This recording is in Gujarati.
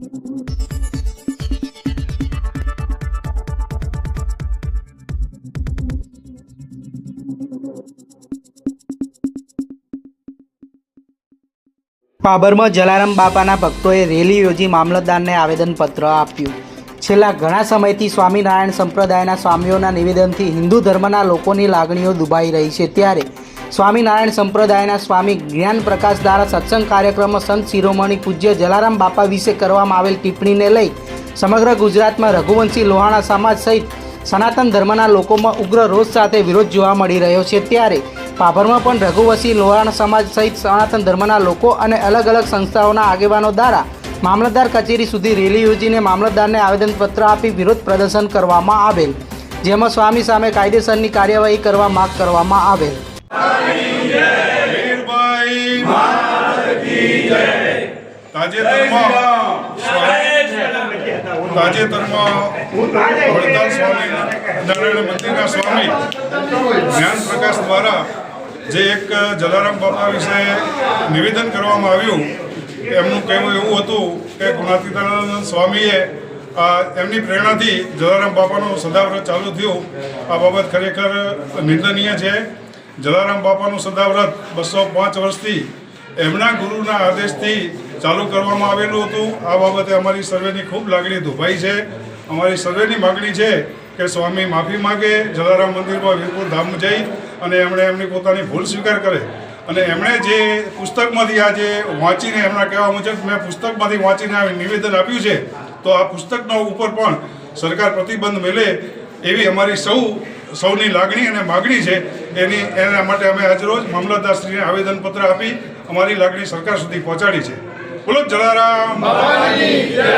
પાબરમાં જલારામ બાપાના ભક્તોએ રેલી યોજી મામલતદારને આવેદનપત્ર આપ્યું। છેલ્લા ઘણા સમયથી સ્વામિનારાયણ સંપ્રદાયના સ્વામીઓના નિવેદનથી હિન્દુ ધર્મના લોકોની લાગણીઓ દુભાઈ રહી છે, ત્યારે સ્વામિનારાયણ સંપ્રદાયના સ્વામી જ્ઞાન પ્રકાશ દ્વારા સત્સંગ કાર્યક્રમમાં સંત શિરોમણી પૂજ્ય જલારામ બાપા વિશે કરવામાં આવેલ ટિપ્પણીને લઈ સમગ્ર ગુજરાતમાં રઘુવંશી લોહાણા સમાજ સહિત સનાતન ધર્મના લોકોમાં ઉગ્ર રોષ સાથે વિરોધ જોવા મળી રહ્યો છે, ત્યારે પાભરમાં પણ રઘુવંશી લોહાણા સમાજ સહિત સનાતન ધર્મના લોકો અને અલગ અલગ સંસ્થાઓના આગેવાનો દ્વારા મામલતદાર કચેરી સુધી રેલી યોજીને મામલતદારને આવેદનપત્ર આપી વિરોધ પ્રદર્શન કરવામાં આવેલ, જેમાં સ્વામી સામે કાયદેસરની કાર્યવાહી કરવા માંગ કરવામાં આવેલ। તાજેતરમાં વડતાલ સ્વામી નારાયણ મંદિરના સ્વામી જ્ઞાન પ્રકાશ દ્વારા જે એક જલારામ બાપા વિશે નિવેદન કરવામાં આવ્યું, એમનું કહેવું એવું હતું કે ગુણાતીતાનંદ સ્વામીએ એમની પ્રેરણાથી જલારામ બાપાનું સદાવ્રત ચાલુ થયું। આ બાબત ખરેખર નિંદનીય છે। જલારામ બાપાનું સદાવ્રત 205 વર્ષથી એમના ગુરુના આદેશથી ચાલુ કરવામાં આવેલું હતું। આ બાબતે અમારી સર્વેની ખૂબ લાગણી દુભાઈ છે। અમારી સર્વેની માગણી છે કે સ્વામી માફી માગે, જલારામ મંદિરમાં વીરપુર ધામ જઈ અને એમણે એમની પોતાની ભૂલ સ્વીકાર કરે અને એમણે જે પુસ્તકમાંથી આજે વાંચીને એમના કહેવા મુજબ મેં પુસ્તકમાંથી વાંચીને આ નિવેદન આપ્યું છે, તો આ પુસ્તકનો ઉપર પણ સરકાર પ્રતિબંધ મેળે એવી અમારી સૌની લાગણી અને માગણી છે। એના માટે અમે આજરોજ મામલતદારશ્રીને આવેદનપત્ર આપી અમારી લાગણી સરકાર સુધી પહોંચાડી છે। બોલો જલારામ બાપાની જય।